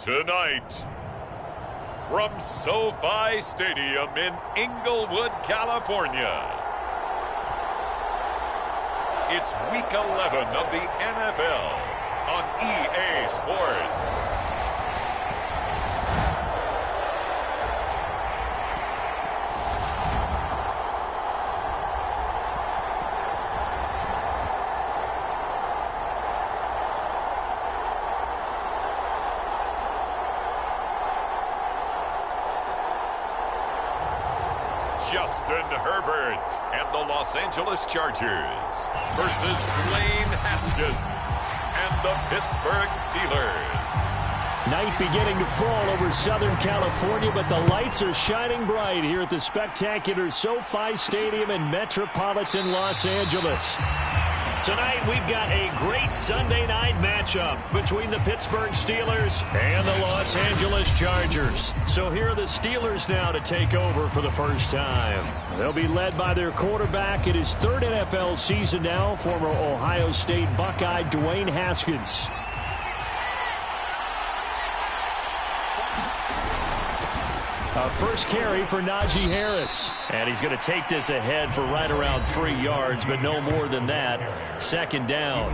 Tonight, from SoFi Stadium in Inglewood, California, it's Week 11 of the NFL on EA Sports. Justin Herbert and the Los Angeles Chargers versus Dwayne Haskins and the Pittsburgh Steelers. Night beginning to fall over Southern California, but the lights are shining bright here at the spectacular SoFi Stadium in metropolitan Los Angeles. Tonight, we've got a great Sunday night matchup between the Pittsburgh Steelers and the Los Angeles Chargers. So here are the Steelers now to take over for the first time. They'll be led by their quarterback in his third NFL season now, former Ohio State Buckeye Dwayne Haskins. First carry for Najee Harris. And he's going to take this ahead for right around 3 yards, but no more than that. Second down.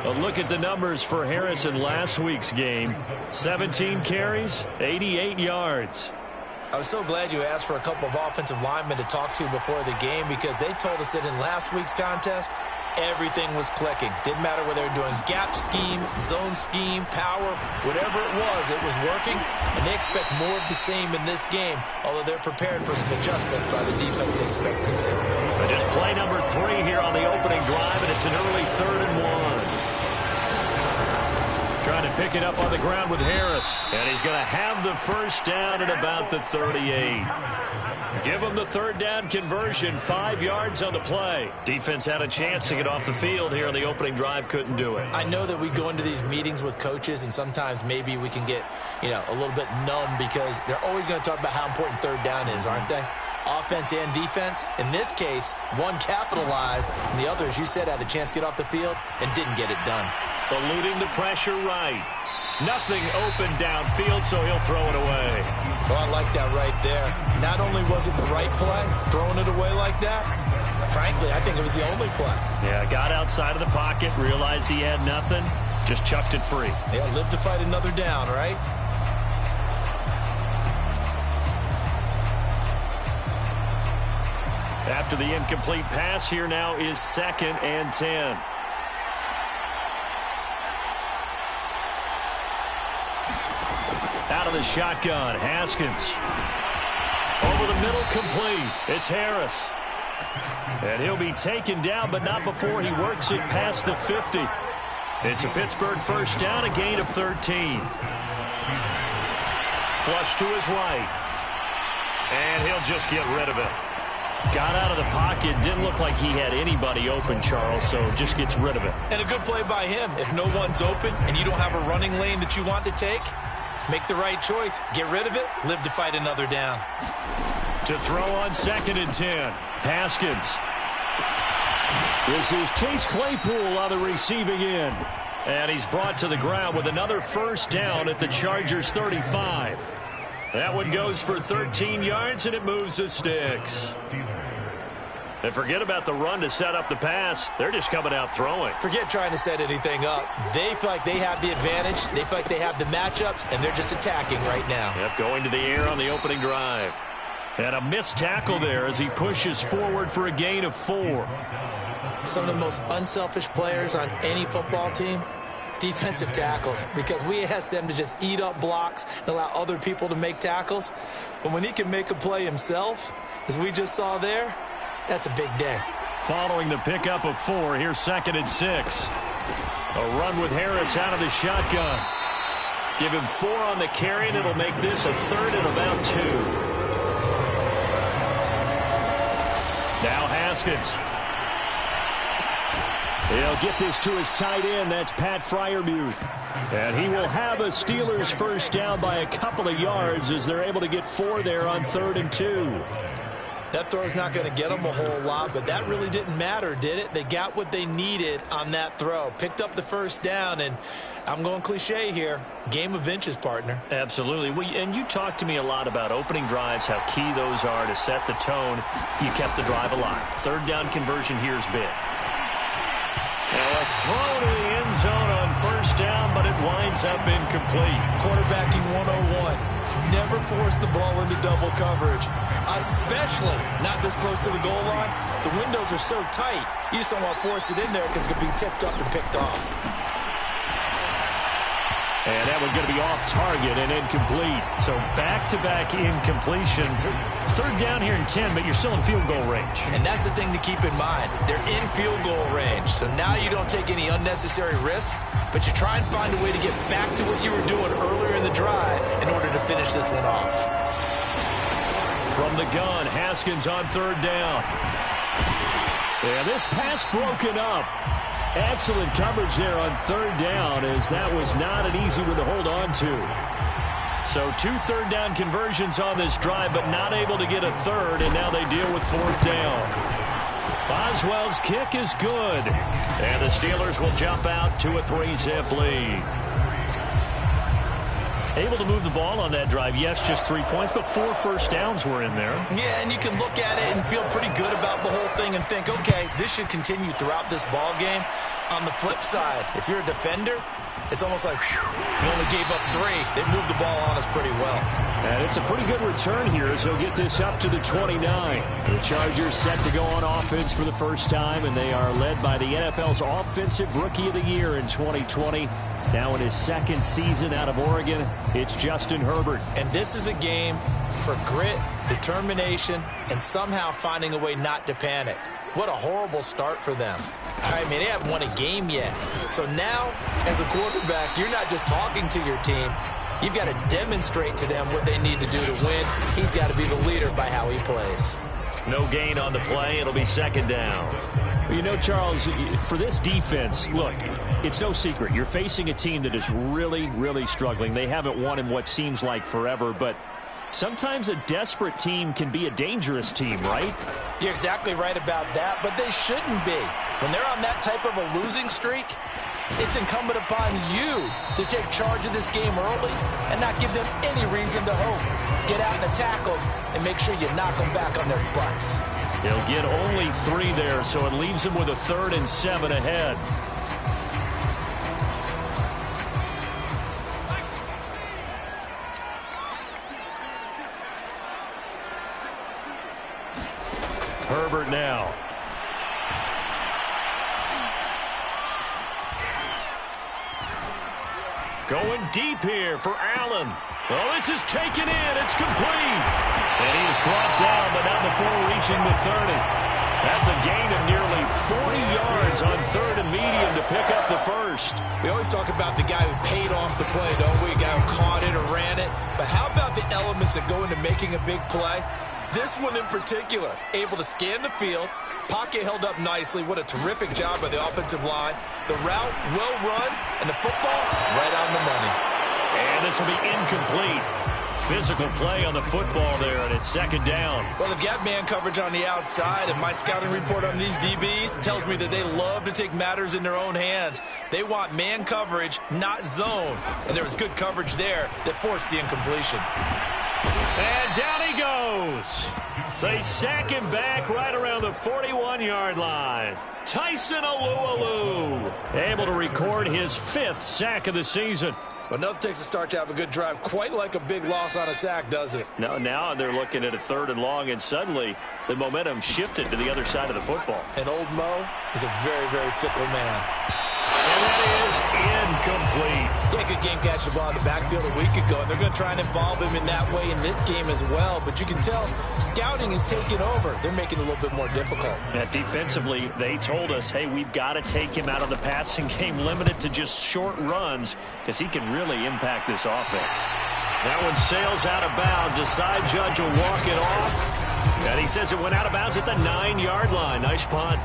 A look at the numbers for Harris in last week's game. 17 carries, 88 yards. I was so glad you asked for a couple of offensive linemen to talk to before the game, because they told us that in last week's contest, everything was clicking. Didn't matter whether they were doing gap scheme, zone scheme, power, whatever it was working. And they expect more of the same in this game, although they're prepared for some adjustments by the defense they expect to see. Just play number 3 here on the opening drive, and it's an early 3rd and 1. Trying to pick it up on the ground with Harris. And he's going to have the first down at about the 38. Give him the third down conversion, 5 yards on the play. Defense had a chance to get off the field here on the opening drive, couldn't do it. I know that we go into these meetings with coaches, and sometimes maybe we can get, a little bit numb, because they're always going to talk about how important third down is, aren't they? Offense and defense. In this case, one capitalized, and the other, as you said, had a chance to get off the field and didn't get it done. Eluding the pressure right. Nothing open downfield, so he'll throw it away. Oh, I like that right there. Not only was it the right play, throwing it away like that, frankly, I think it was the only play. Yeah, got outside of the pocket, realized he had nothing, just chucked it free. Yeah, live to fight another down, right? After the incomplete pass, here now is 2nd and 10. Out of the shotgun, Haskins. Over the middle, complete. It's Harris. And he'll be taken down, but not before he works it past the 50. It's a Pittsburgh first down, a gain of 13. Flush to his right. And he'll just get rid of it. Got out of the pocket. Didn't look like he had anybody open, Charles, so just gets rid of it. And a good play by him. If no one's open and you don't have a running lane that you want to take, make the right choice. Get rid of it. Live to fight another down. To throw on 2nd and 10. Haskins. This is Chase Claypool on the receiving end. And he's brought to the ground with another first down at the Chargers 35. That one goes for 13 yards, and it moves the sticks. And forget about the run to set up the pass. They're just coming out throwing. Forget trying to set anything up. They feel like they have the advantage. They feel like they have the matchups, and they're just attacking right now. Yep, going to the air on the opening drive. And a missed tackle there as he pushes forward for a gain of 4. Some of the most unselfish players on any football team, defensive tackles, because we ask them to just eat up blocks and allow other people to make tackles. But when he can make a play himself, as we just saw there, that's a big day. Following the pickup of 4, here's 2nd and 6. A run with Harris out of the shotgun. Give him 4 on the carry, and it'll make this a 3rd and about 2. Now Haskins. He'll get this to his tight end. That's Pat Freiermuth. And he will have a Steelers first down by a couple of yards as they're able to get 4 there on 3rd and 2. That throw's not going to get them a whole lot, but that really didn't matter, did it? They got what they needed on that throw. Picked up the first down, and I'm going cliche here. Game of inches, partner. Absolutely. Well, and you talked to me a lot about opening drives, how key those are to set the tone. You kept the drive alive. Third down conversion here is big. And a throw to the end zone on first down, but it winds up incomplete. Quarterbacking 101. Never force the ball into double coverage, especially not this close to the goal line. The windows are so tight, you just don't want to force it in there because it could be tipped up and picked off. And that one's going to be off target and incomplete. So back-to-back incompletions. Third down here in 10, but you're still in field goal range. And that's the thing to keep in mind. They're in field goal range. So now you don't take any unnecessary risks, but you try and find a way to get back to what you were doing earlier in the drive in order to finish this one off. From the gun, Haskins on third down. And this pass broken up. Excellent coverage there on third down, as that was not an easy one to hold on to. So 2 third-down conversions on this drive, but not able to get a third, and now they deal with fourth down. Boswell's kick is good, and the Steelers will jump out to a 3-zip lead. Able to move the ball on that drive. Yes, just 3 points, but 4 first downs were in there. Yeah, and you can look at it and feel pretty good about the whole thing and think, okay, this should continue throughout this ball game. On the flip side, if you're a defender, it's almost like, whew, you only gave up 3. They moved the ball on us pretty well. And it's a pretty good return here as he'll get this up to the 29. The Chargers set to go on offense for the first time, and they are led by the NFL's Offensive Rookie of the Year in 2020. Now in his second season out of Oregon, it's Justin Herbert. And this is a game for grit, determination, and somehow finding a way not to panic. What a horrible start for them. I mean, they haven't won a game yet. So now, as a quarterback, you're not just talking to your team. You've got to demonstrate to them what they need to do to win. He's got to be the leader by how he plays. No gain on the play. It'll be second down. Well, you know, Charles, for this defense, look, it's no secret. You're facing a team that is really, really struggling. They haven't won in what seems like forever, but sometimes a desperate team can be a dangerous team, right? You're exactly right about that, but they shouldn't be. When they're on that type of a losing streak, it's incumbent upon you to take charge of this game early and not give them any reason to hope. Get out and attack them and make sure you knock them back on their butts. They'll get only 3 there, so it leaves them with a 3rd and 7 ahead. Herbert now. Going deep here for Allen. Oh, this is taken in. It's complete. And he is brought down, but not before reaching the 30. That's a gain of nearly 40 yards on 3rd and medium to pick up the first. We always talk about the guy who paid off the play, don't we? A guy who caught it or ran it. But how about the elements that go into making a big play? This one in particular, able to scan the field, pocket held up nicely. What a terrific job by the offensive line. The route, well run, and the football, right on the money. And this will be incomplete. Physical play on the football there, and it's second down. Well, they've got man coverage on the outside, and my scouting report on these DBs tells me that they love to take matters in their own hands. They want man coverage, not zone. And there was good coverage there that forced the incompletion. And down he goes. They sack him back right around the 41-yard line. Tyson Alualu able to record his 5th sack of the season. But nothing takes a start to have a good drive quite like a big loss on a sack, does it? No, now they're looking at a 3rd and long, and suddenly the momentum shifted to the other side of the football. And old Mo is a very, very fickle man. And that is incomplete. Yeah, good game catching the ball in the backfield a week ago, and they're going to try and involve him in that way in this game as well. But you can tell scouting is taking over. They're making it a little bit more difficult. Yeah, defensively, they told us, hey, we've got to take him out of the passing game, limited to just short runs, because he can really impact this offense. That one sails out of bounds. The side judge will walk it off. And he says it went out of bounds at the 9-yard line. Nice punt.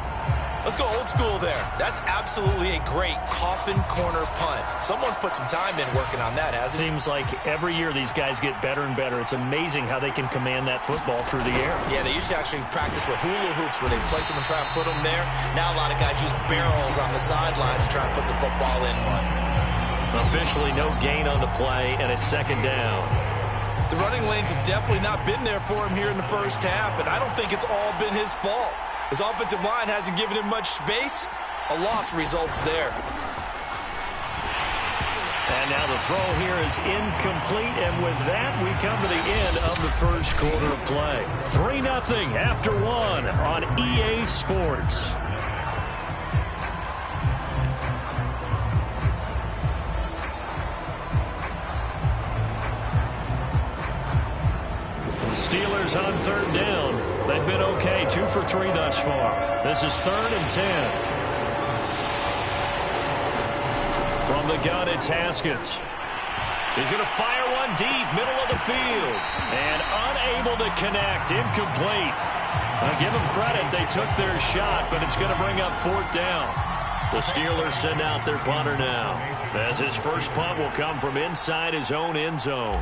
Let's go old school there. That's absolutely a great coffin corner punt. Someone's put some time in working on that, hasn't it? Seems like every year these guys get better and better. It's amazing how they can command that football through the air. Yeah, they used to actually practice with hula hoops where they place them and try and put them there. Now a lot of guys use barrels on the sidelines to try and put the football in one. Officially no gain on the play, and it's second down. The running lanes have definitely not been there for him here in the first half, and I don't think it's all been his fault. His offensive line hasn't given him much space. A loss results there. And now the throw here is incomplete, and with that, we come to the end of the first quarter of play. 3-0 after one on EA Sports. Steelers on third down. They've been okay, 2 for 3 thus far. This is 3rd and 10. From the gun, it's Haskins. He's going to fire one deep, middle of the field. And unable to connect, incomplete. Now give them credit, they took their shot, but it's going to bring up 4th down. The Steelers send out their punter now, as his first punt will come from inside his own end zone.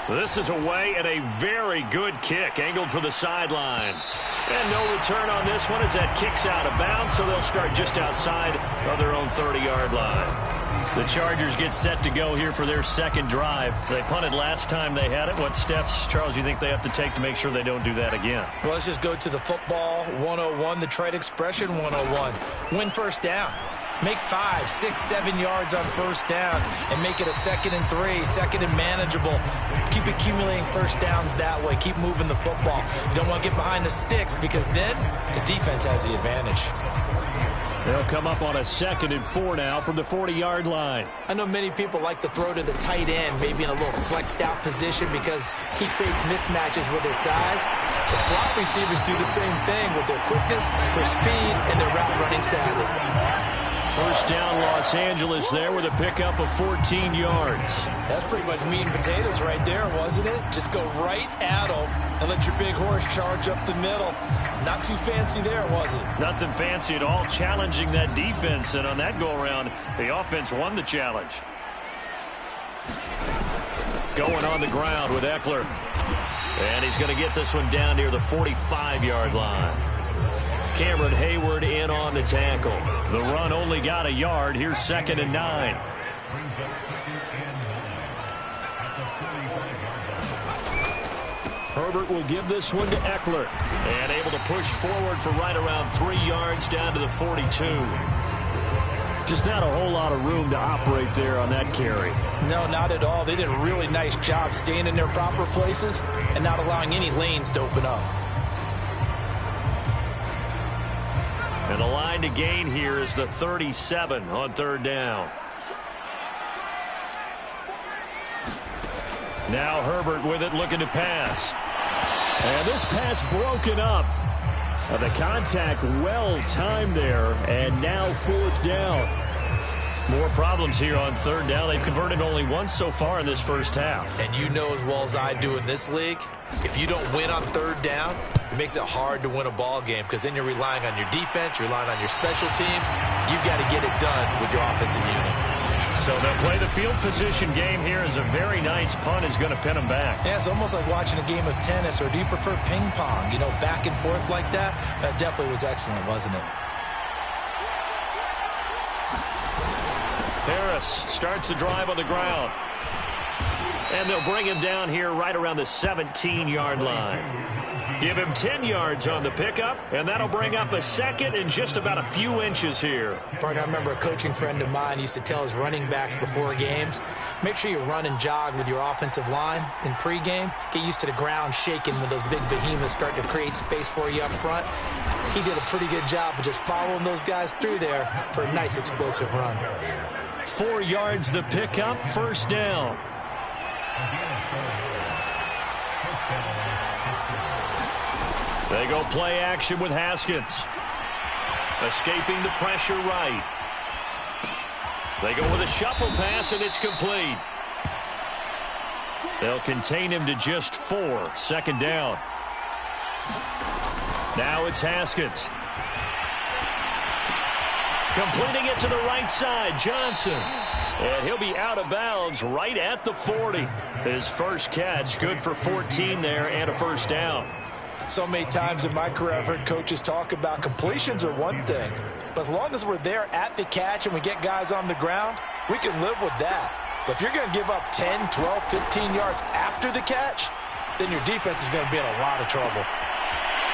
This is away, and a very good kick angled for the sidelines. And no return on this one as that kicks out of bounds, so they'll start just outside of their own 30-yard line. The Chargers get set to go here for their second drive. They punted last time they had it. What steps, Charles, do you think they have to take to make sure they don't do that again? Well, let's just go to the football 101, the trade expression 101. Win first down. Make 5, 6, 7 yards on first down and make it a 2nd and 3, 2nd and manageable. Keep accumulating first downs that way. Keep moving the football. You don't want to get behind the sticks because then the defense has the advantage. They'll come up on a 2nd and 4 now from the 40-yard line. I know many people like to throw to the tight end, maybe in a little flexed out position because he creates mismatches with his size. The slot receivers do the same thing with their quickness, their speed, and their route running savvy. First down, Los Angeles there with a pickup of 14 yards. That's pretty much meat and potatoes right there, wasn't it? Just go right at them and let your big horse charge up the middle. Not too fancy there, was it? Nothing fancy at all, challenging that defense. And on that go-around, the offense won the challenge. Going on the ground with Eckler. And he's going to get this one down near the 45-yard line. Cameron Hayward in on the tackle. The run only got a yard. Here's 2nd and 9. Herbert will give this one to Eckler. And able to push forward for right around 3 yards down to the 42. Just not a whole lot of room to operate there on that carry. No, not at all. They did a really nice job staying in their proper places and not allowing any lanes to open up. And the line to gain here is the 37 on 3rd down. Now Herbert with it, looking to pass. And this pass broken up. The contact well timed there, and now 4th down. More problems here on 3rd down. They've converted only once so far in this first half. And you know as well as I do in this league, if you don't win on 3rd down, it makes it hard to win a ball game because then you're relying on your defense, you're relying on your special teams. You've got to get it done with your offensive unit. So they'll play the field position game here as a very nice punt is going to pin them back. Yeah, it's almost like watching a game of tennis, or do you prefer ping pong? You know, back and forth like that? That definitely was excellent, wasn't it? Harris starts the drive on the ground. And they'll bring him down here right around the 17-yard line. Give him 10 yards on the pickup, and that'll bring up a 2nd and just about a few inches here. Partner, I remember a coaching friend of mine used to tell his running backs before games, make sure you run and jog with your offensive line in pregame. Get used to the ground shaking when those big behemoths start to create space for you up front. He did a pretty good job of just following those guys through there for a nice explosive run. 4 yards the pickup, 1st down. They go play action with Haskins. Escaping the pressure right. They go with a shuffle pass, and it's complete. They'll contain him to just 4, 2nd down. Now it's Haskins. Completing it to the right side, Johnson. And he'll be out of bounds right at the 40. His first catch, good for 14 there and a first down. So many times in my career I've heard coaches talk about completions are one thing, but as long as we're there at the catch and we get guys on the ground, we can live with that. But if you're going to give up 10, 12, 15 yards after the catch, then your defense is going to be in a lot of trouble.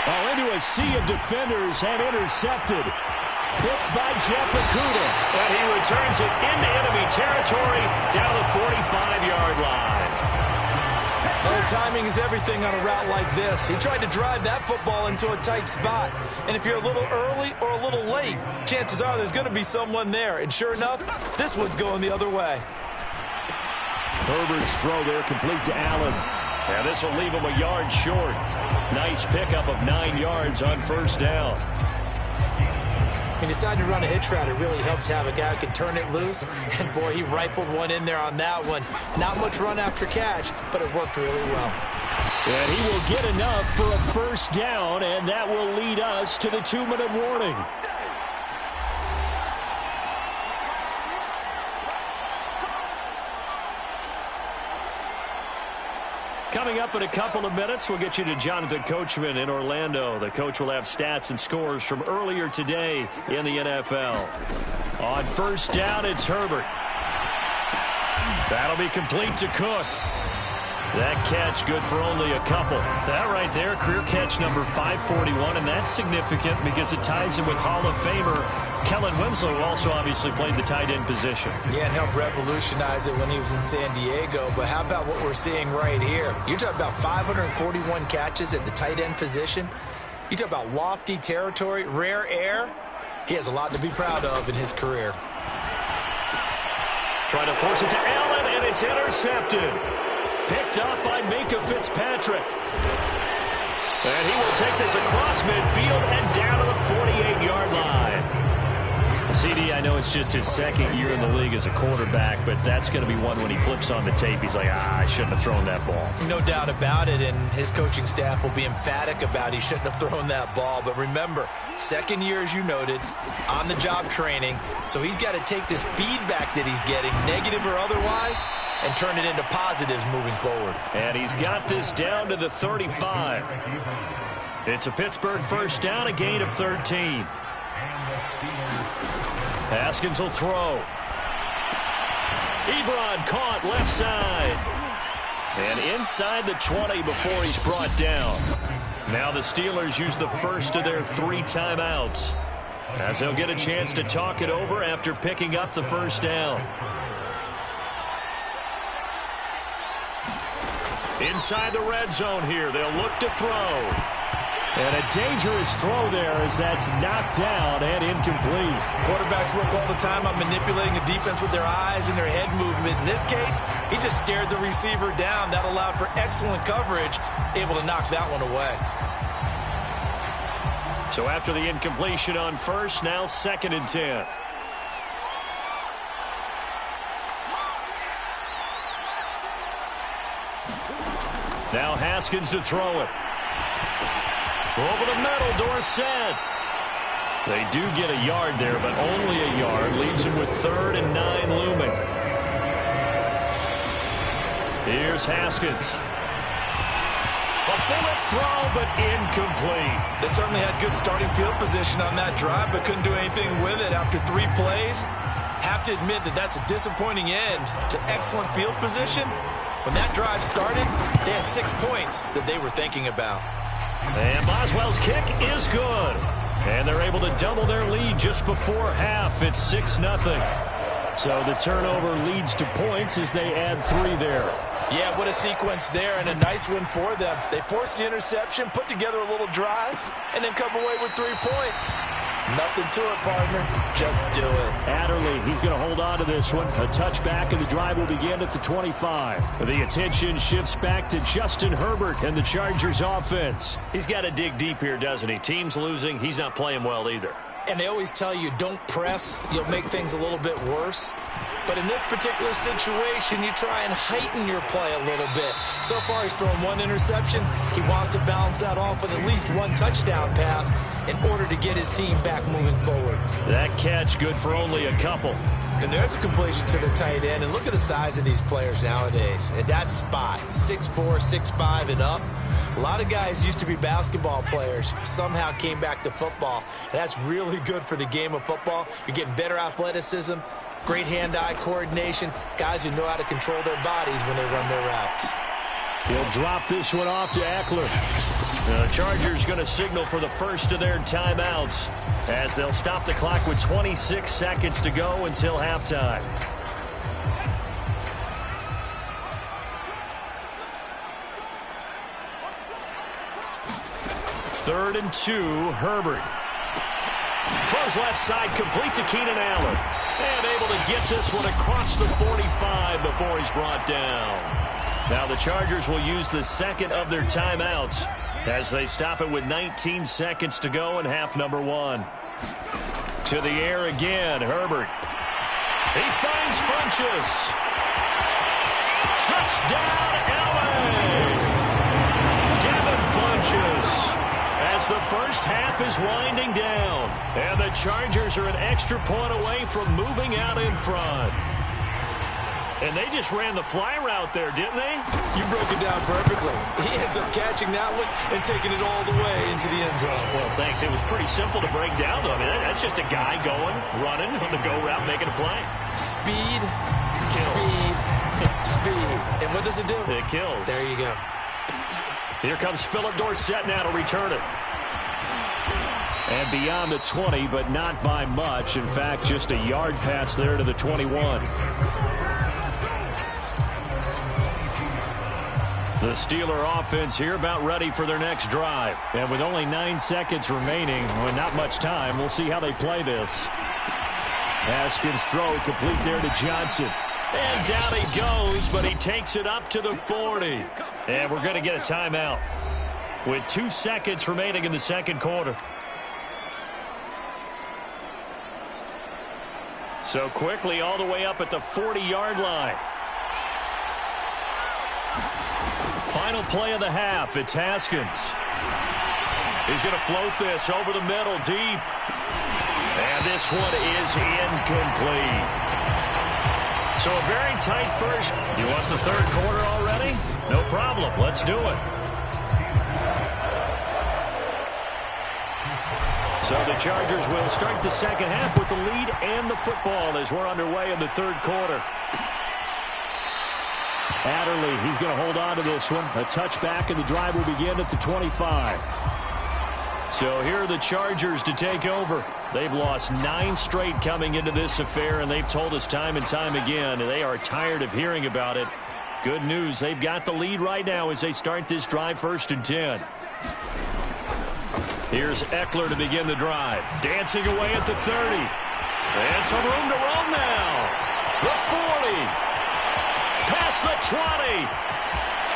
Oh, into a sea of defenders and intercepted. Picked by Jeff Okudah. And he returns it into enemy territory down the 45-yard line. Well, timing is everything on a route like this. He tried to drive that football into a tight spot. And if you're a little early or a little late, chances are there's going to be someone there. And sure enough, this one's going the other way. Herbert's throw there complete to Allen. And this will leave him a yard short. Nice pickup of 9 yards on first down. He decided to run a hitch route. It really helps to have a guy who can turn it loose. And, boy, he rifled one in there on that one. Not much run after catch, but it worked really well. And he will get enough for a first down, and that will lead us to the 2-minute warning. Coming up in a couple of minutes, we'll get you to Jonathan Coachman in Orlando. The coach will have stats and scores from earlier today in the NFL. On first down, it's Herbert. That'll be complete to Cook. That catch good for only a couple. That right there, career catch number 541, and that's significant because it ties him with Hall of Famer Kellen Winslow, who also obviously played the tight end position. Yeah, and helped revolutionize it when he was in San Diego. But how about what we're seeing right here? You're talking about 541 catches at the tight end position. You talk about lofty territory, rare air. He has a lot to be proud of in his career. Trying to force it to Allen, and it's intercepted. Picked up by Minkah Fitzpatrick. And he will take this across midfield and down to the 48-yard line. CD, I know it's just his second year in the league as a quarterback, but that's going to be one when he flips on the tape. He's like, I shouldn't have thrown that ball. No doubt about it, and his coaching staff will be emphatic about he shouldn't have thrown that ball. But remember, second year, as you noted, on-the-job training, so he's got to take this feedback that he's getting, negative or otherwise, and turn it into positives moving forward. And he's got this down to the 35. It's a Pittsburgh first down, a gain of 13. Haskins will throw. Ebron caught left side. And inside the 20 before he's brought down. Now the Steelers use the first of their 3 timeouts, as they'll get a chance to talk it over after picking up the first down. Inside the red zone here, they'll look to throw. And a dangerous throw there as that's knocked down and incomplete. Quarterbacks work all the time on manipulating a defense with their eyes and their head movement. In this case, he just stared the receiver down. That allowed for excellent coverage, able to knock that one away. So after the incompletion on first, now 2nd and 10. Now Haskins to throw it. Over the middle, Dorsett. They do get a yard there, but only a yard. Leaves him with 3rd and 9 looming. Here's Haskins. A bullet throw, but incomplete. They certainly had good starting field position on that drive, but couldn't do anything with it after 3 plays. Have to admit that that's a disappointing end to excellent field position. When that drive started, they had 6 points that they were thinking about. And Boswell's kick is good. And they're able to double their lead just before half. It's 6-0. So the turnover leads to points as they add 3 there. Yeah, what a sequence there, and a nice win for them. They forced the interception, put together a little drive, and then come away with 3 points. Nothing to it, partner. Just do it. Adderley, he's going to hold on to this one. A touchback, and the drive will begin at the 25. The attention shifts back to Justin Herbert and the Chargers offense. He's got to dig deep here, doesn't he? Team's losing. He's not playing well either. And they always tell you, don't press. You'll make things a little bit worse. But in this particular situation, you try and heighten your play a little bit. So far, he's thrown one interception. He wants to balance that off with at least one touchdown pass in order to get his team back moving forward. That catch good for only a couple. And there's a completion to the tight end. And look at the size of these players nowadays. At that spot, 6'4", 6'5", and up. A lot of guys used to be basketball players, somehow came back to football. And that's really good for the game of football. You're getting better athleticism, great hand-eye coordination, guys who know how to control their bodies when they run their routes. He'll drop this one off to Eckler. The Chargers going to signal for the first of their timeouts as they'll stop the clock with 26 seconds to go until halftime. Third and 2, Herbert. Throws left side, complete to Keenan Allen. And able to get this one across the 45 before he's brought down. Now the Chargers will use the second of their timeouts as they stop it with 19 seconds to go in half number 1. To the air again, Herbert. He finds Funchess. Touchdown, LA! Devin Funchess. As the first half is winding down. And the Chargers are an extra point away from moving out in front. And they just ran the fly route there, didn't they? You broke it down perfectly. He ends up catching that one and taking it all the way into the end zone. Well, thanks. It was pretty simple to break down, though. I mean, that's just a guy going, running on the go route, making a play. Speed, Kills. speed. And what does it do? It kills. There you go. Here comes Philip Dorsett now to return it. And beyond the 20, but not by much. In fact, just a yard pass there to the 21. The Steeler offense here about ready for their next drive. And with only 9 seconds remaining, well, not much time, we'll see how they play this. Haskins' throw complete there to Johnson. And down he goes, but he takes it up to the 40. And we're going to get a timeout with 2 seconds remaining in the second quarter. So quickly all the way up at the 40-yard line. Final play of the half. It's Haskins. He's going to float this over the middle deep. And this one is incomplete. So a very tight first. You want the third quarter already? No problem. Let's do it. So the Chargers will start the second half with the lead and the football as we're underway in the third quarter. Adderley, he's going to hold on to this one. A touchback, and the drive will begin at the 25. So here are the Chargers to take over. They've lost 9 straight coming into this affair, and they've told us time and time again they are tired of hearing about it. Good news, they've got the lead right now as they start this drive, 1st and 10. Here's Eckler to begin the drive. Dancing away at the 30. And some room to roam now. The 40. Past the 20.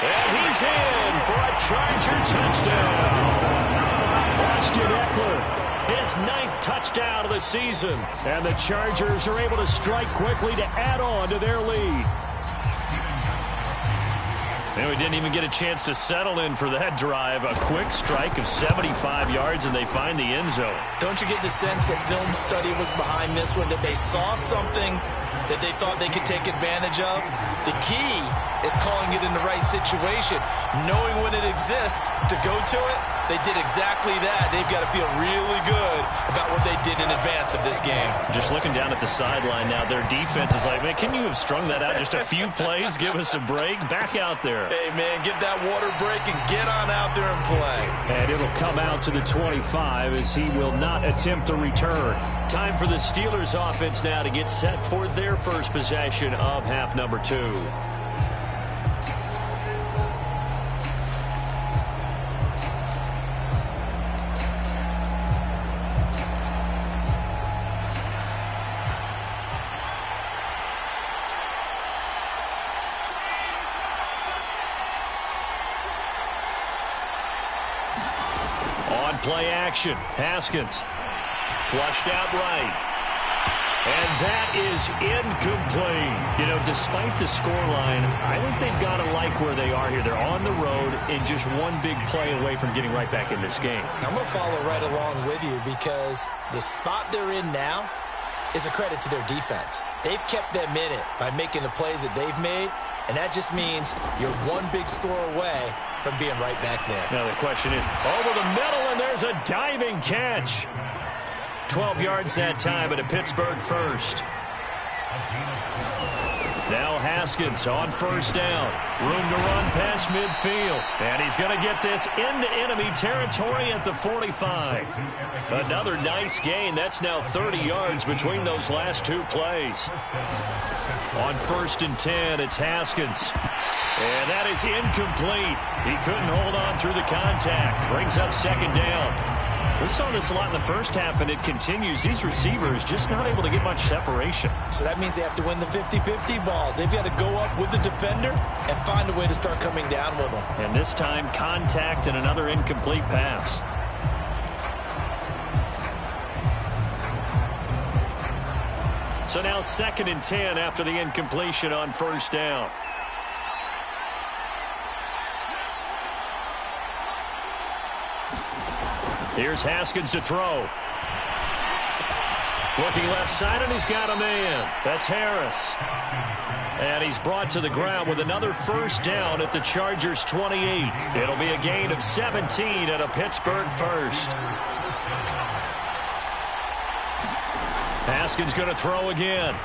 And he's in for a Charger touchdown. Austin Eckler, his 9th touchdown of the season. And the Chargers are able to strike quickly to add on to their lead. And we didn't even get a chance to settle in for that drive. A quick strike of 75 yards, and they find the end zone. Don't you get the sense that film study was behind this one, that they saw something that they thought they could take advantage of? The key is calling it in the right situation, knowing when it exists to go to it. They did exactly that. They've got to feel really good about what they did in advance of this game. Just looking down at the sideline now, their defense is like, man, can you have strung that out just a few plays? Give us a break. Back out there. Hey, man, give that water break and get on out there and play. And it'll come out to the 25 as he will not attempt to return. Time for the Steelers offense now to get set for their first possession of half number 2. Play action. Haskins flushed out right. And that is incomplete. You know, despite the scoreline, I think they've got to like where they are here. They're on the road and just one big play away from getting right back in this game. I'm going to follow right along with you because the spot they're in now is a credit to their defense. They've kept them in it by making the plays that they've made, and that just means you're one big score away from being right back there. Now the question is, over the middle, and there's a diving catch. 12 yards that time at a Pittsburgh first. Now Haskins on first down. Room to run past midfield. And he's going to get this into enemy territory at the 45. Another nice gain. That's now 30 yards between those last two plays. On 1st and 10, it's Haskins. And that is incomplete. He couldn't hold on through the contact. Brings up 2nd down. We saw this a lot in the first half, and it continues. These receivers just not able to get much separation. So that means they have to win the 50-50 balls. They've got to go up with the defender and find a way to start coming down with them. And this time, contact and another incomplete pass. So now 2nd and 10 after the incompletion on 1st down. Here's Haskins to throw. Looking left side, and he's got a man. That's Harris. And he's brought to the ground with another 1st down at the Chargers' 28. It'll be a gain of 17 at a Pittsburgh first. Haskins going to throw again.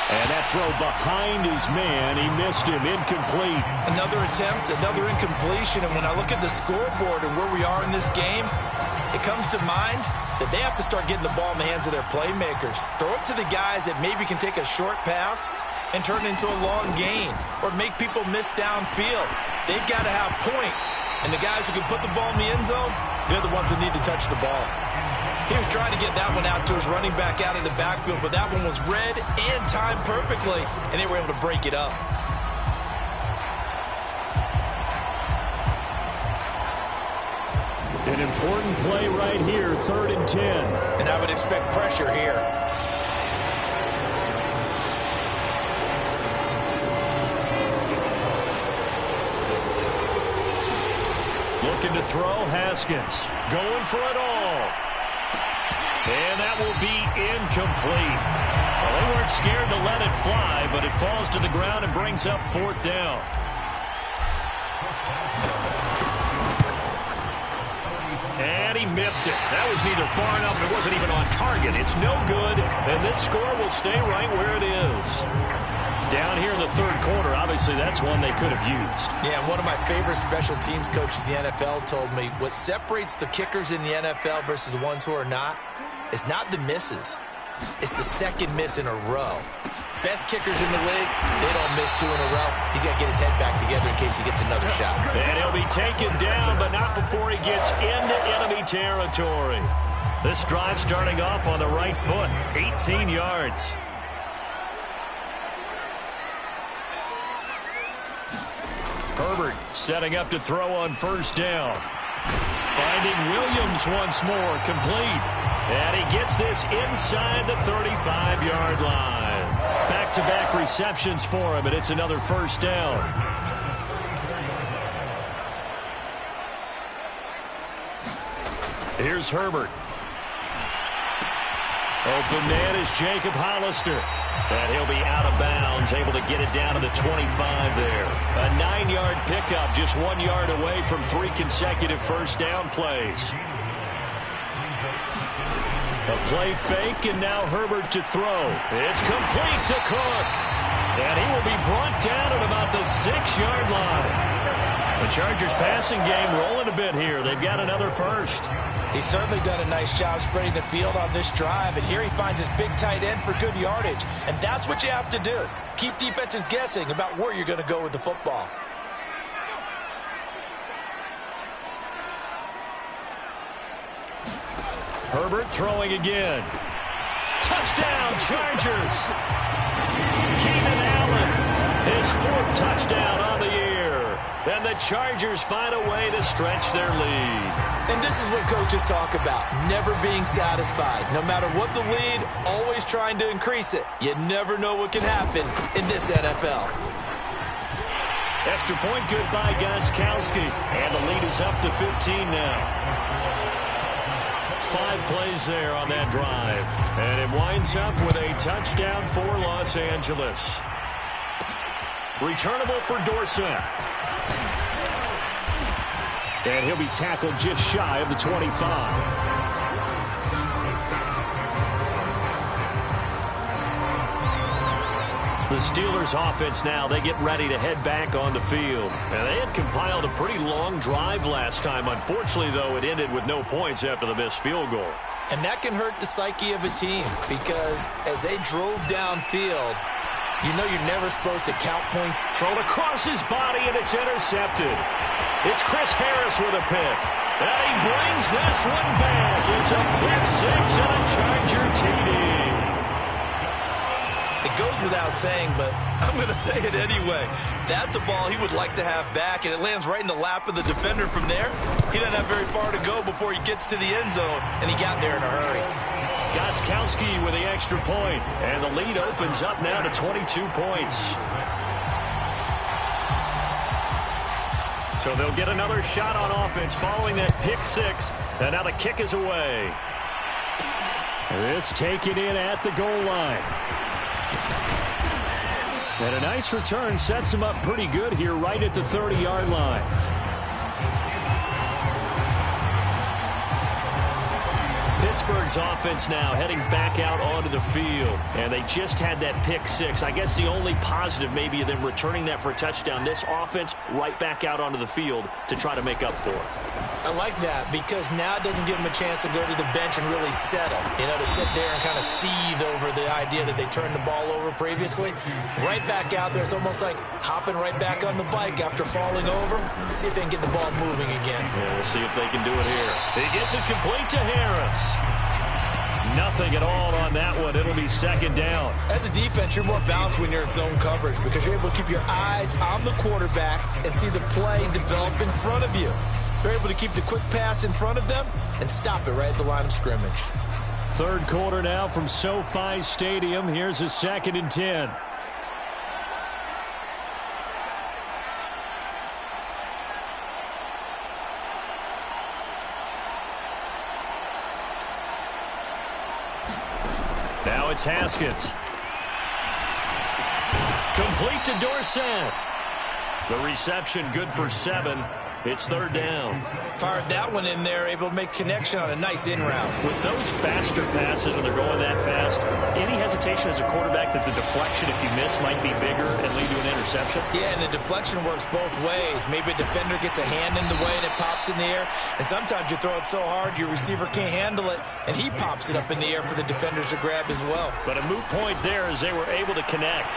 And that throw behind his man, he missed him, incomplete. Another attempt, another incompletion, and when I look at the scoreboard and where we are in this game, it comes to mind that they have to start getting the ball in the hands of their playmakers. Throw it to the guys that maybe can take a short pass and turn it into a long gain or make people miss downfield. They've got to have points, and the guys who can put the ball in the end zone, they're the ones that need to touch the ball. He was trying to get that one out to his running back out of the backfield, but that one was read and timed perfectly, and they were able to break it up. An important play right here, 3rd and 10. And I would expect pressure here. Looking to throw, Haskins. Going for it all. And that will be incomplete. Well, they weren't scared to let it fly, but it falls to the ground and brings up 4th down. And he missed it. That was neither far enough. It wasn't even on target. It's no good, and this score will stay right where it is. Down here in the 3rd quarter, obviously that's one they could have used. Yeah, one of my favorite special teams coaches in the NFL told me what separates the kickers in the NFL versus the ones who are not is not the misses. It's the 2nd miss in a row. Best kickers in the league, they don't miss 2 in a row. He's got to get his head back together in case he gets another shot. And he'll be taken down, but not before he gets into enemy territory. This drive starting off on the right foot, 18 yards. Herbert setting up to throw on 1st down. Finding Williams once more, complete. And he gets this inside the 35-yard line. Back-to-back receptions for him, and it's another 1st down. Here's Herbert. Open man is Jacob Hollister. And he'll be out of bounds, able to get it down to the 25 there. A 9-yard pickup, just 1 yard away from 3 consecutive 1st down plays. A play fake, and now Herbert to throw. It's complete to Cook. And he will be brought down at about the 6-yard line. The Chargers passing game rolling a bit here. They've got another 1st. He's certainly done a nice job spreading the field on this drive, and here he finds his big tight end for good yardage. And that's what you have to do. Keep defenses guessing about where you're going to go with the football. Herbert throwing again. Touchdown, Chargers. Keenan Allen, his 4th touchdown on the year. And the Chargers find a way to stretch their lead. And this is what coaches talk about, never being satisfied. No matter what the lead, always trying to increase it. You never know what can happen in this NFL. Extra point good by Gostkowski. And the lead is up to 15 now. 5 plays there on that drive. And it winds up with a touchdown for Los Angeles. Returnable for Dorsett. And he'll be tackled just shy of the 25. The Steelers offense now, they get ready to head back on the field. And they had compiled a pretty long drive last time. Unfortunately, though, it ended with no points after the missed field goal. And that can hurt the psyche of a team because as they drove downfield, you know you're never supposed to count points. Thrown across his body, and it's intercepted. It's Chris Harris with a pick. And he brings this one back. It's a pick six and a Charger TD. It goes without saying, but I'm going to say it anyway. That's a ball he would like to have back, and it lands right in the lap of the defender from there. He doesn't have very far to go before he gets to the end zone, and he got there in a hurry. Gostkowski with the extra point, and the lead opens up now to 22 points. So they'll get another shot on offense following that pick six, and now the kick is away. This taken in at the goal line. And a nice return sets him up pretty good here right at the 30-yard line. Pittsburgh's offense now heading back out onto the field. And they just had that pick six. I guess the only positive maybe of them returning that for a touchdown. This offense right back out onto the field to try to make up for it. I like that because now it doesn't give them a chance to go to the bench and really settle. You know, to sit there and kind of seethe over the idea that they turned the ball over previously. Right back out there. It's almost like hopping right back on the bike after falling over. See if they can get the ball moving again. Yeah, we'll see if they can do it here. He gets it complete to Harris. Nothing at all on that one. It'll be second down. As a defense, you're more balanced when you're in zone coverage because you're able to keep your eyes on the quarterback and see the play develop in front of you. They're able to keep the quick pass in front of them and stop it right at the line of scrimmage. Third quarter now from SoFi Stadium. Here's a 2nd and 10. Now it's Haskins. Complete to Dorsett. The reception good for 7. It's third down. Fired that one in there, able to make connection on a nice in route. With those faster passes when they're going that fast, any hesitation as a quarterback that the deflection, if you miss, might be bigger and lead to an interception? Yeah, and the deflection works both ways. Maybe a defender gets a hand in the way and it pops in the air. And sometimes you throw it so hard your receiver can't handle it, and he pops it up in the air for the defenders to grab as well. But a moot point there as they were able to connect.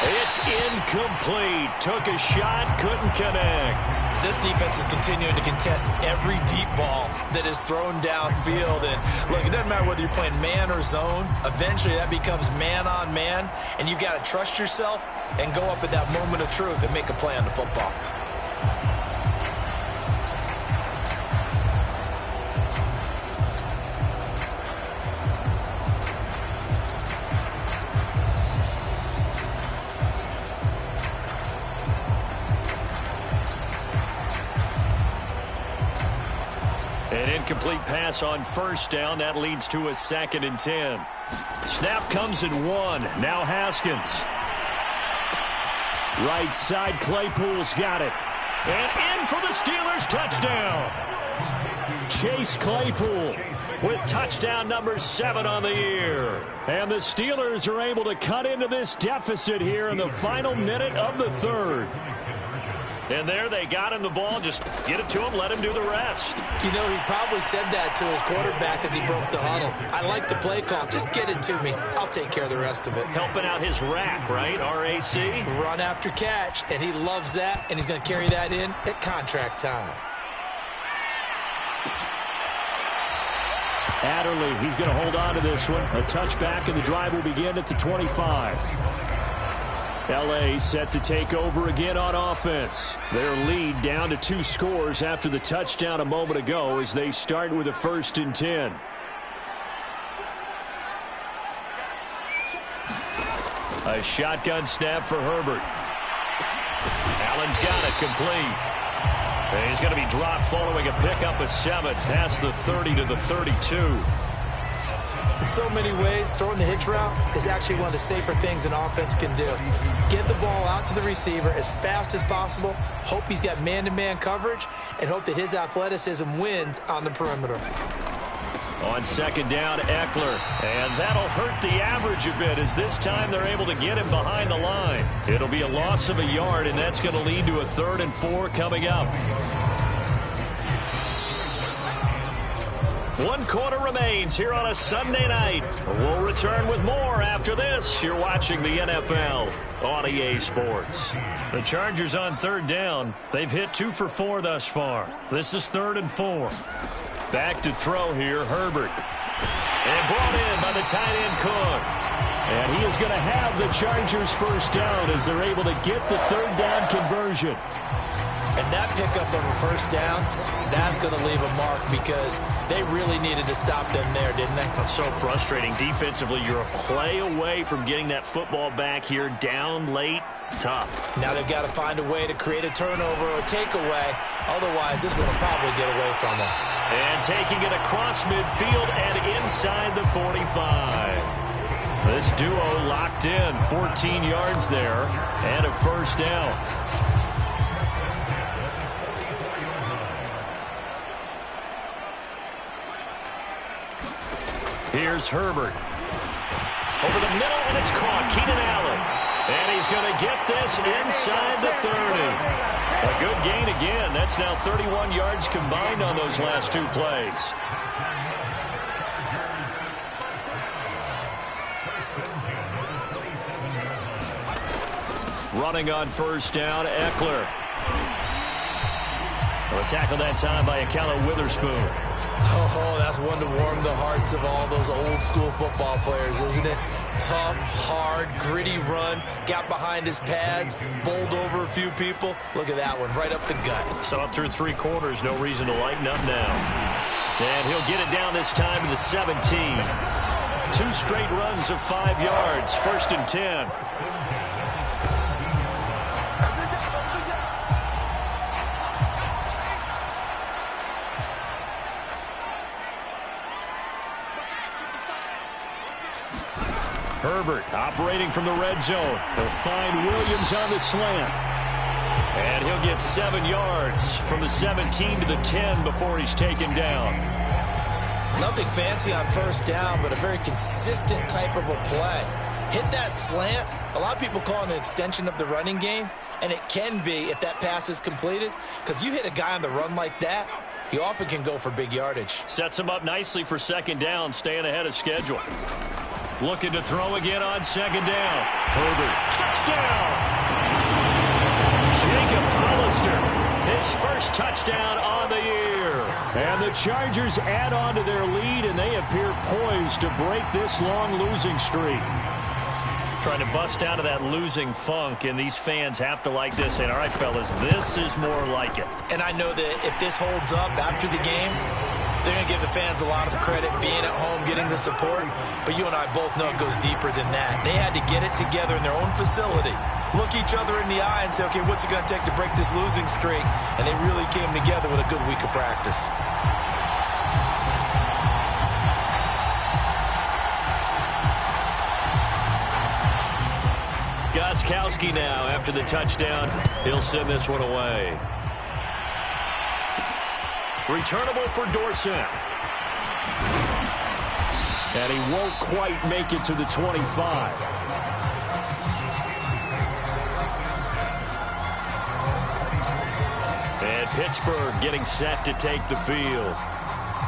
It's incomplete. Took a shot, couldn't connect. This defense is continuing to contest every deep ball that is thrown downfield. And look, it doesn't matter whether you're playing man or zone. Eventually that becomes man on man, and you've got to trust yourself and go up at that moment of truth and make a play on the football. An incomplete pass on first down. That leads to a 2nd and 10. Snap comes in 1. Now Haskins. Right side, Claypool's got it. And in for the Steelers touchdown. Chase Claypool with touchdown number 7 on the year. And the Steelers are able to cut into this deficit here in the final minute of the third. And there they got him the ball. Just get it to him, let him do the rest. You know, he probably said that to his quarterback as he broke the huddle. I like the play call. Just get it to me. I'll take care of the rest of it. Helping out his rack, right? R-A-C? Run after catch, and he loves that, and he's going to carry that in at contract time. Adderley, he's going to hold on to this one. A touchback, and the drive will begin at the 25. L.A. set to take over again on offense. Their lead down to 2 scores after the touchdown a moment ago as they start with a 1st and 10. A shotgun snap for Herbert. Allen's got it complete. And he's going to be dropped following a pickup of 7 past the 30 to the 32. In so many ways, throwing the hitch route is actually one of the safer things an offense can do. Get the ball out to the receiver as fast as possible, hope he's got man-to-man coverage, and hope that his athleticism wins on the perimeter. On 2nd down, Eckler. And that'll hurt the average a bit as this time they're able to get him behind the line. It'll be a loss of a yard, and that's going to lead to a 3rd and 4 coming up. 1 quarter remains here on a Sunday night. We'll return with more after this. You're watching the NFL on EA Sports. The Chargers on 3rd down. They've hit 2 for 4 thus far. This is 3rd and 4. Back to throw here, Herbert. And brought in by the tight end Cook. And he is going to have the Chargers 1st down as they're able to get the 3rd down conversion. And that pickup of a 1st down, that's going to leave a mark because they really needed to stop them there, didn't they? That's so frustrating. Defensively, you're a play away from getting that football back here down late. Tough. Now they've got to find a way to create a turnover or a takeaway. Otherwise, this one will probably get away from them. And taking it across midfield and inside the 45. This duo locked in. 14 yards there and a 1st down. Here's Herbert. Over the middle, and it's caught. Keenan Allen. And he's going to get this inside the 30. A good gain again. That's now 31 yards combined on those last 2 plays. Running on 1st down, Eckler. A tackle that time by Akella Witherspoon. Oh, that's one to warm the hearts of all those old-school football players, isn't it? Tough, hard, gritty run, got behind his pads, bowled over a few people. Look at that one, right up the gut. So up through 3 quarters, no reason to lighten up now. And he'll get it down this time to the 17. 2 straight runs of 5 yards, 1st and 10. Herbert operating from the red zone. They'll find Williams on the slant. And he'll get 7 yards from the 17 to the 10 before he's taken down. Nothing fancy on 1st down, but a very consistent type of a play. Hit that slant. A lot of people call it an extension of the running game, and it can be if that pass is completed, because you hit a guy on the run like that, he often can go for big yardage. Sets him up nicely for 2nd down, staying ahead of schedule. Looking to throw again on 2nd down. Herbert, touchdown! Jacob Hollister, his 1st touchdown on the year. And the Chargers add on to their lead, and they appear poised to break this long losing streak. Trying to bust out of that losing funk, and these fans have to like this. And all right, fellas, this is more like it. And I know that if this holds up after the game, they're going to give the fans a lot of credit being at home, getting the support. But you and I both know it goes deeper than that. They had to get it together in their own facility, look each other in the eye and say, okay, what's it going to take to break this losing streak? And they really came together with a good week of practice. Gostkowski now after the touchdown. He'll send this one away. Returnable for Dorsett. And he won't quite make it to the 25. And Pittsburgh getting set to take the field.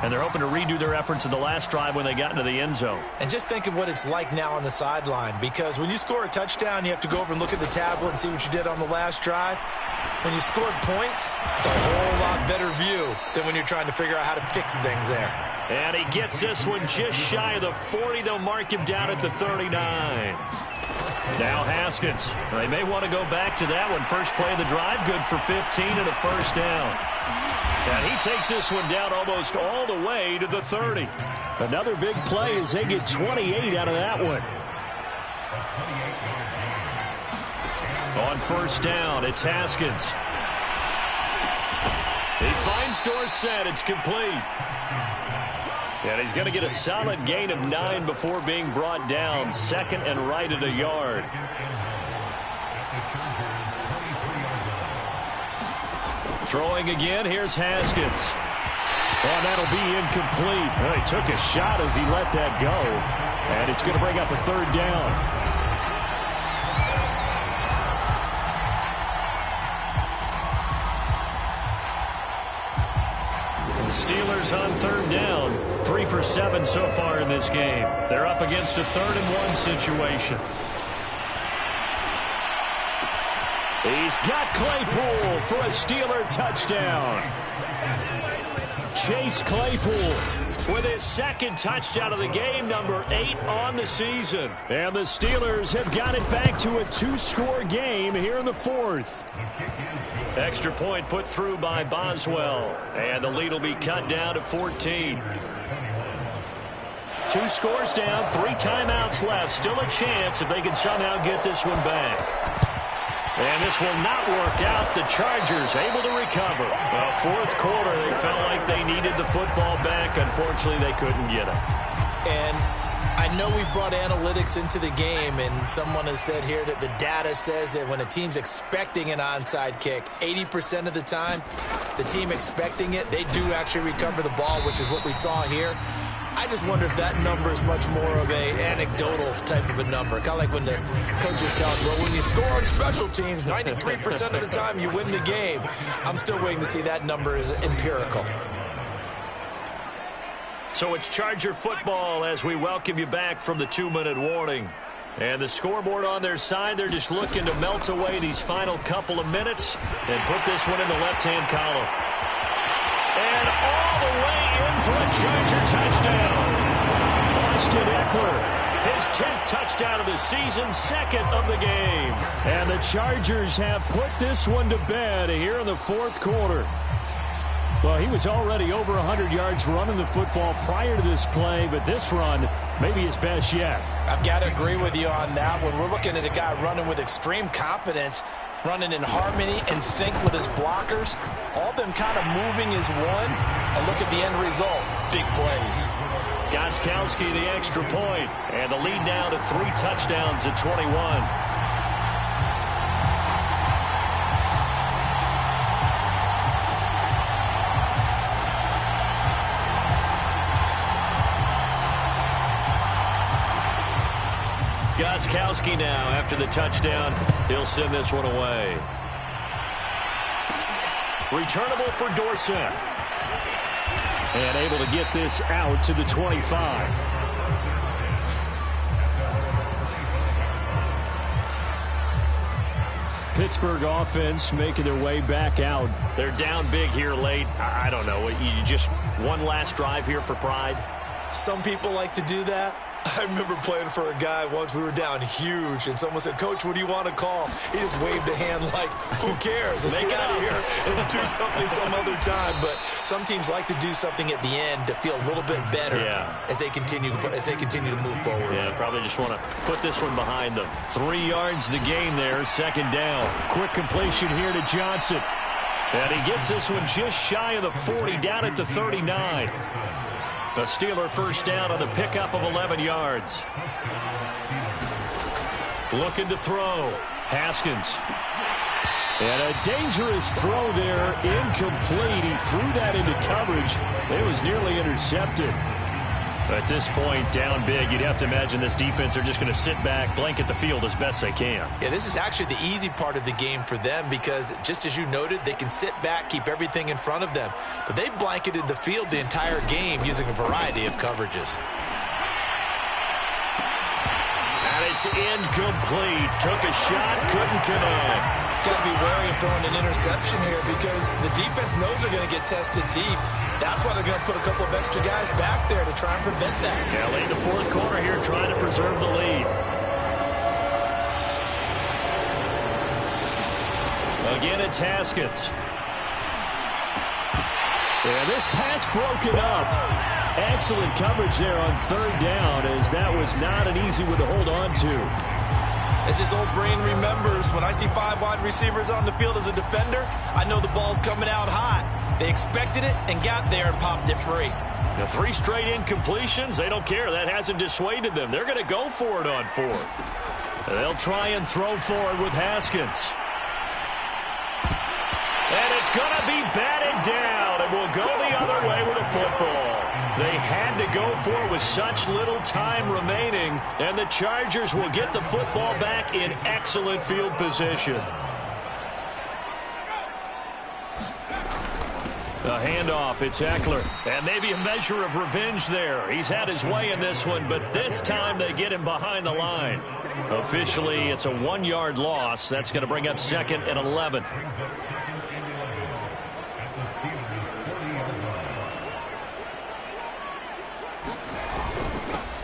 And they're hoping to redo their efforts in the last drive when they got into the end zone. And just think of what it's like now on the sideline, because when you score a touchdown, you have to go over and look at the tablet and see what you did on the last drive. When you scored points, it's a whole lot better view than when you're trying to figure out how to fix things there. And he gets this one just shy of the 40. They'll mark him down at the 39. Now Haskins. They may want to go back to that one. First play of the drive, good for 15 and a first down. And he takes this one down almost all the way to the 30. Another big play as they get 28 out of that one. On first down, it's Haskins. He finds Dorsett. It's complete. And he's going to get a solid gain of 9 before being brought down. Second and right at a yard. Throwing again, here's Haskins. Oh, that'll be incomplete. Well, he took a shot as he let that go. And it's going to bring up a third down. Steelers on third down. 3 for 7 so far in this game. They're up against a 3rd and 1 situation. He's got Claypool for a Steeler touchdown. Chase Claypool with his second touchdown of the game, number 8 on the season. And the Steelers have got it back to a 2-score game here in the 4th. Extra point put through by Boswell. And the lead will be cut down to 14. 2 scores down, 3 timeouts left. Still a chance if they can somehow get this one back. And this will not work out. The Chargers able to recover. Well, 4th quarter, they felt like they needed the football back. Unfortunately, they couldn't get it. And I know we brought analytics into the game, and someone has said here that the data says that when a team's expecting an onside kick, 80% of the time, the team expecting it, they do actually recover the ball, which is what we saw here. I just wonder if that number is much more of a anecdotal type of a number. Kind of like when the coaches tell us, well, when you score on special teams, 93% of the time you win the game. I'm still waiting to see that number is empirical. So it's Charger football as we welcome you back from the 2-minute warning. And the scoreboard on their side, they're just looking to melt away these final couple of minutes and put this one in the left-hand column. And all the way in for a Charger touchdown. Austin Eckler, his 10th touchdown of the season, 2nd of the game. And the Chargers have put this one to bed here in the 4th quarter. Well, he was already over 100 yards running the football prior to this play, but this run may be his best yet. I've got to agree with you on that one. We're looking at a guy running with extreme confidence, running in harmony and sync with his blockers. All of them kind of moving as one. And look at the end result. Big plays. Gostkowski the extra point, and the lead now to 3 touchdowns at 21. Gostkowski now, after the touchdown, he'll send this one away. Returnable for Dorsett. And able to get this out to the 25. Pittsburgh offense making their way back out. They're down big here late. I don't know. You just one last drive here for pride? Some people like to do that. I remember playing for a guy once. We were down huge, and someone said, "Coach, what do you want to call?" He just waved a hand like, "Who cares? Let's get out of here and do something some other time." But some teams like to do something at the end to feel a little bit better as they continue to move forward. Yeah, probably just want to put this one behind them. 3 yards the game there, 2nd down. Quick completion here to Johnson. And he gets this one just shy of the 40, down at the 39. The Steeler first down on the pickup of 11 yards. Looking to throw. Haskins. And a dangerous throw there. Incomplete. He threw that into coverage. It was nearly intercepted. At this point, down big, you'd have to imagine this defense are just going to sit back, blanket the field as best they can. Yeah, this is actually the easy part of the game for them because, just as you noted, they can sit back, keep everything in front of them. But they've blanketed the field the entire game using a variety of coverages. And it's incomplete. Took a shot, couldn't connect. Got to be wary of throwing an interception here because the defense knows they're going to get tested deep. That's why they're going to put a couple of extra guys back there to try and prevent that. Yeah, late in the 4th quarter here, trying to preserve the lead. Again, it's Haskins. And this pass broken up. Excellent coverage there on third down, as that was not an easy one to hold on to. As this old brain remembers, when I see 5 wide receivers on the field as a defender, I know the ball's coming out hot. They expected it and got there and popped it free. The 3 straight incompletions, they don't care. That hasn't dissuaded them. They're going to go for it on 4th. They'll try and throw for it with Haskins. And it's going to be batted down, and will go the other way with a football. They had to go for it with such little time remaining, and the Chargers will get the football back in excellent field position. The handoff, it's Eckler. And maybe a measure of revenge there. He's had his way in this one, but this time they get him behind the line. Officially, it's a 1-yard loss. That's going to bring up 2nd and 11.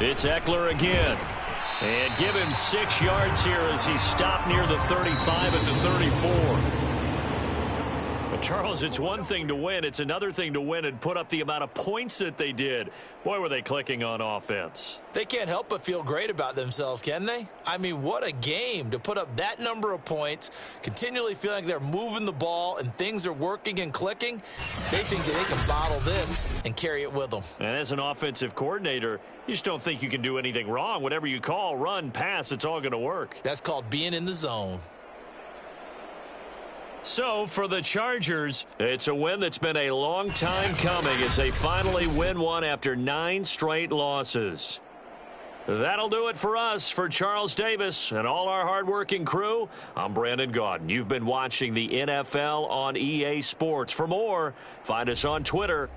It's Eckler again. And give him 6 yards here as he stopped near the 35 at the 34. But Charles, it's one thing to win. It's another thing to win and put up the amount of points that they did. Boy, were they clicking on offense. They can't help but feel great about themselves, can they? I mean, what a game to put up that number of points, continually feeling like they're moving the ball and things are working and clicking. They think that they can bottle this and carry it with them. And as an offensive coordinator, you just don't think you can do anything wrong. Whatever you call, run, pass, it's all going to work. That's called being in the zone. So, for the Chargers, it's a win that's been a long time coming as they finally win one after 9 straight losses. That'll do it for us. For Charles Davis and all our hardworking crew, I'm Brandon Gaudin. You've been watching the NFL on EA Sports. For more, find us on Twitter